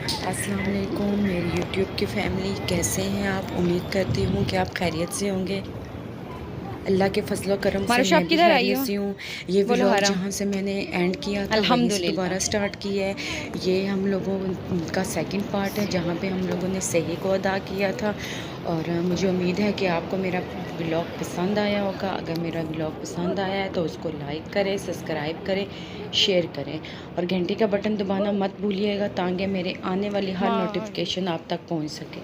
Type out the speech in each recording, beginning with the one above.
अस्सलाम वालेकुम मेरी यूट्यूब की फ़ैमिली, कैसे हैं आप? उम्मीद करती हूँ कि आप खैरियत से होंगे। अल्लाह के फ़ज़ल व करम से हमारा मैं शॉप भी किधर आई खैरियत हो? से हूँ। ये बोलो व्लॉग हरा। जहाँ से मैंने एंड किया था वहीं से दोबारा अल्हम्दुलिल्लाह। स्टार्ट किया है। ये हम लोगों का सेकंड पार्ट है जहाँ पे हम लोगों ने सही को अदा किया था। और मुझे उम्मीद है कि आपको मेरा व्लॉग पसंद आया होगा। अगर मेरा व्लॉग पसंद आया है तो उसको लाइक करें, सब्सक्राइब करें, शेयर करें और घंटी का बटन दबाना मत भूलिएगा ताकि मेरे आने वाली हर हाँ। नोटिफिकेशन आप तक पहुँच सके।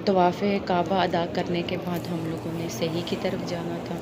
तवाफ़ काबा अदा करने के बाद हम लोगों ने सही की तरफ जाना था।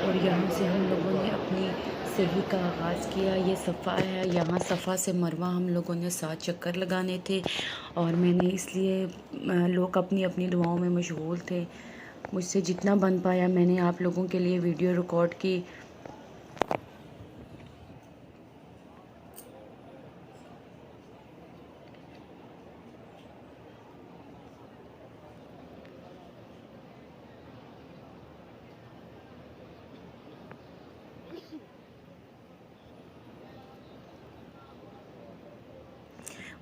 और यहाँ से हम लोगों ने अपनी सही का आगाज़ किया। ये सफ़ा है, यहाँ सफ़ा से मरवा हम लोगों ने 7 चक्कर लगाने थे। और मैंने इसलिए लोग अपनी अपनी दुआओं में मशगूल थे। मुझसे जितना बन पाया मैंने आप लोगों के लिए वीडियो रिकॉर्ड की।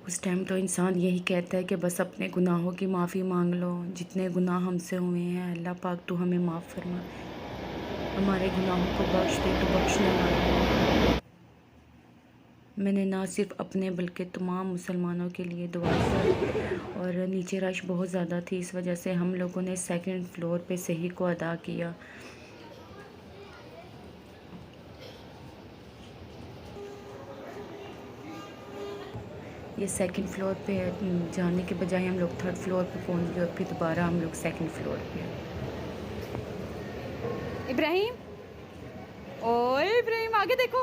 उस टाइम तो इंसान यही कहता है कि बस अपने गुनाहों की माफ़ी मांग लो। जितने गुनाह हमसे हुए हैं अल्लाह पाक तू हमें माफ़ फरमा, हमारे गुनाहों को बख्श दे तो बख्शने वाला। मैंने ना सिर्फ अपने बल्कि तमाम मुसलमानों के लिए दुआ की। और नीचे रश बहुत ज़्यादा थी, इस वजह से हम लोगों ने सेकंड फ्लोर पे सही को अदा किया। ये सेकंड फ्लोर पे जाने के बजाय हम लोग थर्ड फ्लोर पे पहुंच गए और फिर दोबारा हम लोग सेकंड फ्लोर पे। इब्राहिम, ओए इब्राहिम आगे देखो।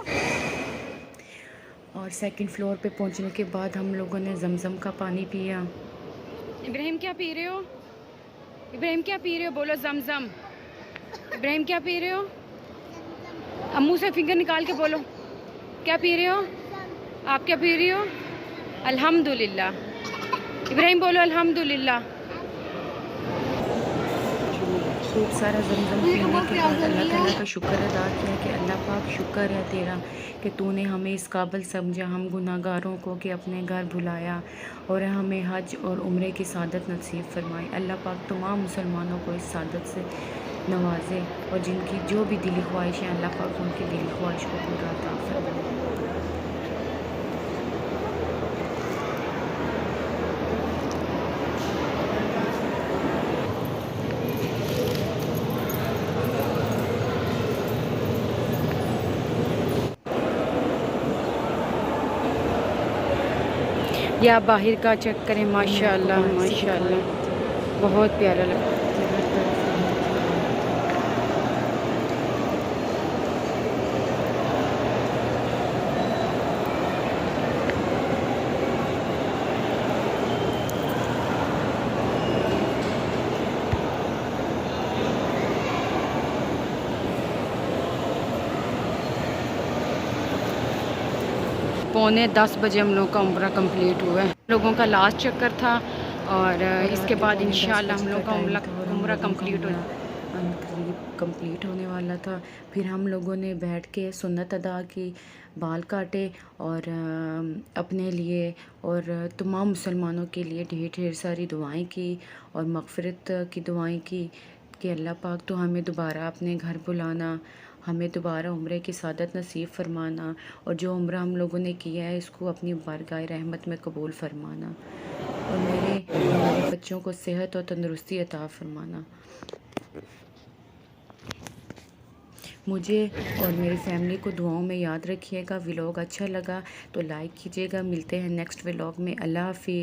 और सेकंड फ्लोर पे पहुंचने के बाद हम लोगों ने जमजम का पानी पिया। इब्राहिम क्या पी रहे हो? इब्राहिम क्या पी रहे हो? बोलो जमजम। इब्राहिम क्या पी रहे हो? अब मुंह से फिंगर निकाल के बोलो। क्या पी रहे हो? आप क्या पी रही हो? अल्हम्दुलिल्लाह। इब्राहिम बोलो अल्हम्दुलिल्लाह। खूब सारा जमजम पीने के बाद अल्लाह ताला का शुक्र अदा किया कि अल्लाह पाक शुक्र है तेरा कि तूने हमें इस काबिल समझा, हम गुनाहगारों को कि अपने घर बुलाया और हमें हज और उम्रे की सादत नसीब फरमाई। अल्लाह पाक तमाम मुसलमानों को इस सादत से नवाजे और जिनकी जो भी दिली ख्वाहिश है अल्लाह पाक उनकी दिली ख्वाहिश को पूरा अता फरमाए। या बाहर का चेक करें, माशाल्लाह माशाल्लाह, बहुत प्यारा लगता है। पौने 10 बजे हम लोग का उम्रा कंप्लीट हुआ है। लोगों का लास्ट चक्कर था और इसके बाद इंशाल्लाह हम लोग का उम्रा कंप्लीट हो करीब कंप्लीट होने वाला था। फिर हम लोगों ने बैठ के सुन्नत अदा की, बाल काटे और अपने लिए और तमाम मुसलमानों के लिए ढेर ढेर सारी दुआएं की और मग़फ़िरत की दुआएं की कि अल्लाह पाक तो हमें दोबारा अपने घर बुलाना, हमें दोबारा उम्रे की सादत नसीब फरमाना और जो उम्रा हम लोगों ने किया है इसको अपनी बारगाह रहमत में कबूल फरमाना। और मेरे बच्चों को सेहत और तंदुरुस्ती अता फरमाना। मुझे और मेरी फैमिली को दुआओं में याद रखिएगा। व्लॉग अच्छा लगा तो लाइक कीजिएगा। मिलते हैं नेक्स्ट व्लॉग में। अल्लाह हाफिज़।